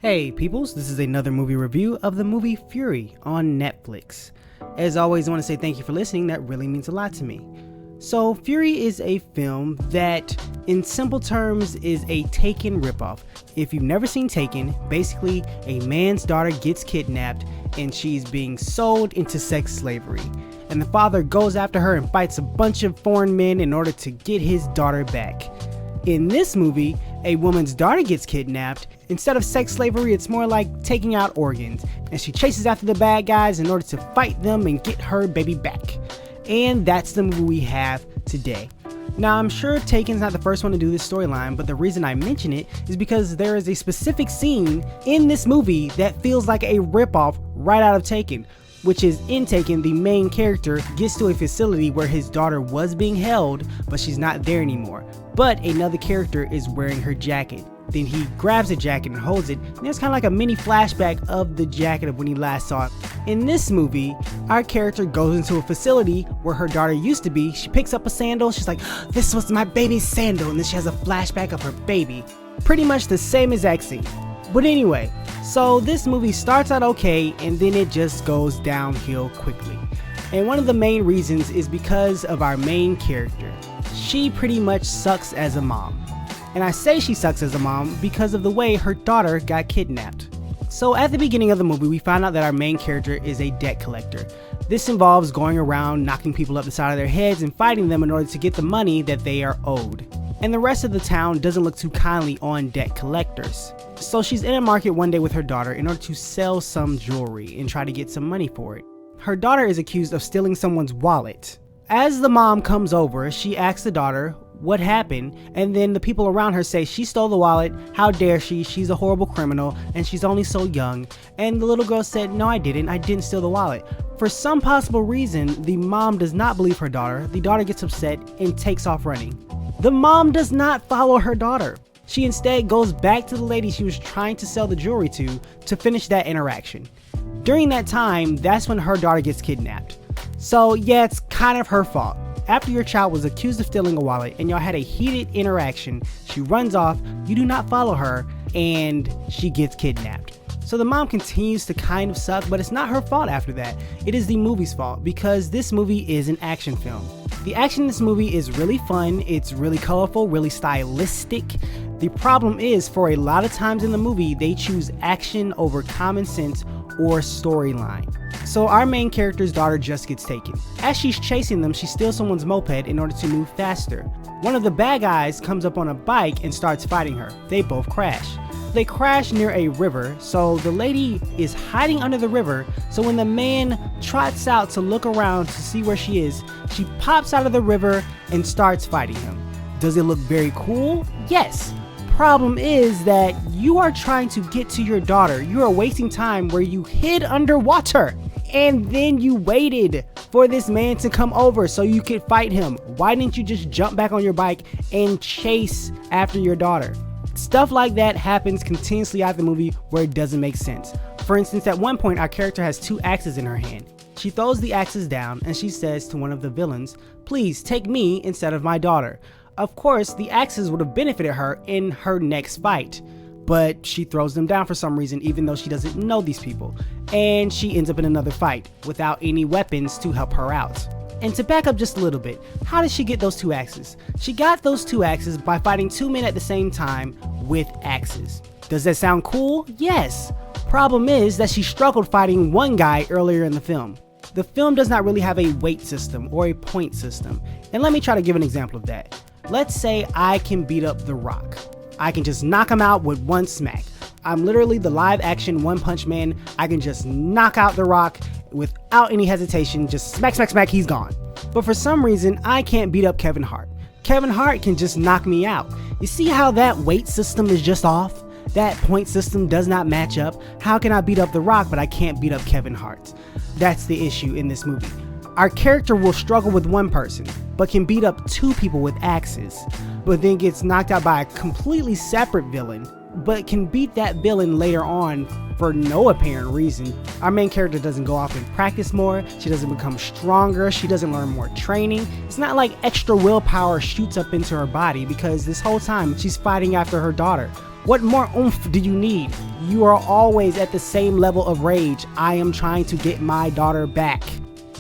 Hey peoples, this is another movie review of the movie Furie on Netflix. As always, I want to say thank you for listening, that really means a lot to me. So Furie is a film that, in simple terms, is a Taken ripoff. If you've never seen Taken, basically a man's daughter gets kidnapped and she's being sold into sex slavery. And the father goes after her and fights a bunch of foreign men in order to get his daughter back. In this movie, a woman's daughter gets kidnapped. Instead of sex slavery, it's more like taking out organs, and she chases after the bad guys in order to fight them and get her baby back. And that's the movie we have today. Now, I'm sure Taken's not the first one to do this storyline, but the reason I mention it is because there is a specific scene in this movie that feels like a ripoff right out of Taken, which is in Taken, the main character gets to a facility where his daughter was being held, but she's not there anymore. But another character is wearing her jacket. Then he grabs the jacket and holds it, and there's kind of like a mini flashback of the jacket of when he last saw it. In this movie, our character goes into a facility where her daughter used to be. She picks up a sandal, she's like, "This was my baby's sandal," and then she has a flashback of her baby. Pretty much the same exact scene. But anyway, so this movie starts out okay, and then it just goes downhill quickly. And one of the main reasons is because of our main character. She pretty much sucks as a mom. And I say she sucks as a mom because of the way her daughter got kidnapped. So at the beginning of the movie, we find out that our main character is a debt collector. This involves going around knocking people up the side of their heads and fighting them in order to get the money that they are owed. And the rest of the town doesn't look too kindly on debt collectors. So she's in a market one day with her daughter in order to sell some jewelry and try to get some money for it. Her daughter is accused of stealing someone's wallet. As the mom comes over, she asks the daughter what happened, and then the people around her say she stole the wallet, how dare she, she's a horrible criminal, and she's only so young. And the little girl said, "No, I didn't steal the wallet." For some possible reason, the mom does not believe her daughter. The daughter gets upset and takes off running. The mom does not follow her daughter. She instead goes back to the lady she was trying to sell the jewelry to finish that interaction. During that time, that's when her daughter gets kidnapped. So yeah, it's kind of her fault. After your child was accused of stealing a wallet and y'all had a heated interaction, she runs off, you do not follow her, and she gets kidnapped. So the mom continues to kind of suck, but it's not her fault after that. It is the movie's fault, because this movie is an action film. The action in this movie is really fun, it's really colorful, really stylistic. The problem is, for a lot of times in the movie, they choose action over common sense or storyline. So our main character's daughter just gets taken. As she's chasing them, she steals someone's moped in order to move faster. One of the bad guys comes up on a bike and starts fighting her. They both crash. They crash near a river, so the lady is hiding under the river, so when the man trots out to look around to see where she is, she pops out of the river and starts fighting him. Does it look very cool? Yes. Problem is that you are trying to get to your daughter. You are wasting time where you hid underwater, and then you waited for this man to come over so you could fight him. Why didn't you just jump back on your bike and chase after your daughter? Stuff like that happens continuously out the movie where it doesn't make sense. For instance, at one point our character has two axes in her hand. She throws the axes down and she says to one of the villains, "Please take me instead of my daughter." Of course, the axes would have benefited her in her next fight, but she throws them down for some reason even though she doesn't know these people, and she ends up in another fight without any weapons to help her out. And to back up just a little bit, how did she get those two axes? She got those two axes by fighting two men at the same time with axes. Does that sound cool? Yes. Problem is that she struggled fighting one guy earlier in the film. The film does not really have a weight system or a point system, and let me try to give an example of that. Let's say I can beat up The Rock. I can just knock him out with one smack. I'm literally the live action One Punch Man. I can just knock out The Rock without any hesitation, just smack, smack, smack, he's gone. But for some reason, I can't beat up Kevin Hart. Kevin Hart can just knock me out. You see how that weight system is just off? That point system does not match up. How can I beat up The Rock, but I can't beat up Kevin Hart? That's the issue in this movie. Our character will struggle with one person, but can beat up two people with axes, but then gets knocked out by a completely separate villain, but can beat that villain later on for no apparent reason. Our main character doesn't go off and practice more, she doesn't become stronger, she doesn't learn more training. It's not like extra willpower shoots up into her body because this whole time she's fighting after her daughter. What more oomph do you need? You are always at the same level of rage. I am trying to get my daughter back.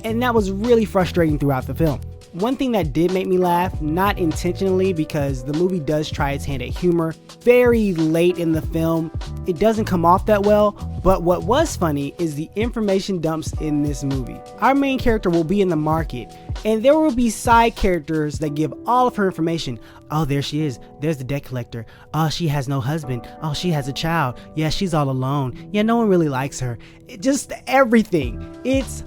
And that was really frustrating throughout the film. One thing that did make me laugh, not intentionally because the movie does try its hand at humor, very late in the film, it doesn't come off that well, but what was funny is the information dumps in this movie. Our main character will be in the market, and there will be side characters that give all of her information. Oh, there she is. There's the debt collector. Oh, she has no husband. Oh, she has a child. Yeah, she's all alone. Yeah, no one really likes her. Just everything. It's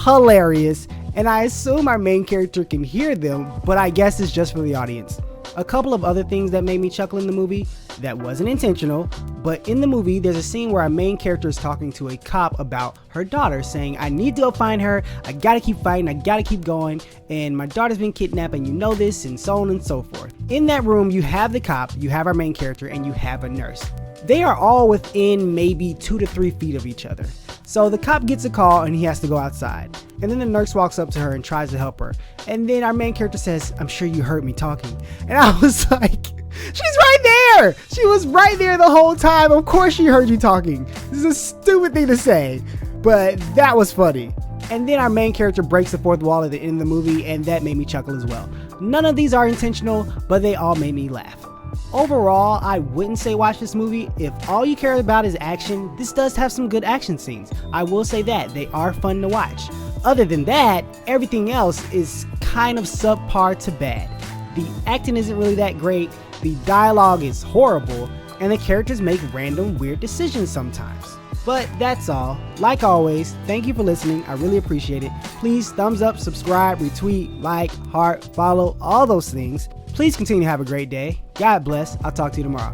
hilarious, and I assume our main character can hear them, but I guess it's just for the audience. A couple of other things that made me chuckle in the movie that wasn't intentional, but in the movie there's a scene where our main character is talking to a cop about her daughter, saying, I need to go find her, I gotta keep fighting, I gotta keep going, and my daughter's been kidnapped and you know this, and so on and so forth. In that room you have the cop, you have our main character, and you have a nurse. They are all within maybe 2 to 3 feet of each other. So the cop gets a call and he has to go outside. And then the nurse walks up to her and tries to help her. And then our main character says, I'm sure you heard me talking. And I was like, she's right there. She was right there the whole time. Of course she heard you talking. This is a stupid thing to say, but that was funny. And then our main character breaks the fourth wall at the end of the movie, and that made me chuckle as well. None of these are intentional, but they all made me laugh. Overall, I wouldn't say watch this movie. If all you care about is action, this does have some good action scenes. I will say that, they are fun to watch. Other than that, everything else is kind of subpar to bad. The acting isn't really that great, the dialogue is horrible, and the characters make random weird decisions sometimes. But that's all. Like always, thank you for listening. I really appreciate it. Please thumbs up, subscribe, retweet, like, heart, follow, all those things. Please continue to have a great day. God bless. I'll talk to you tomorrow.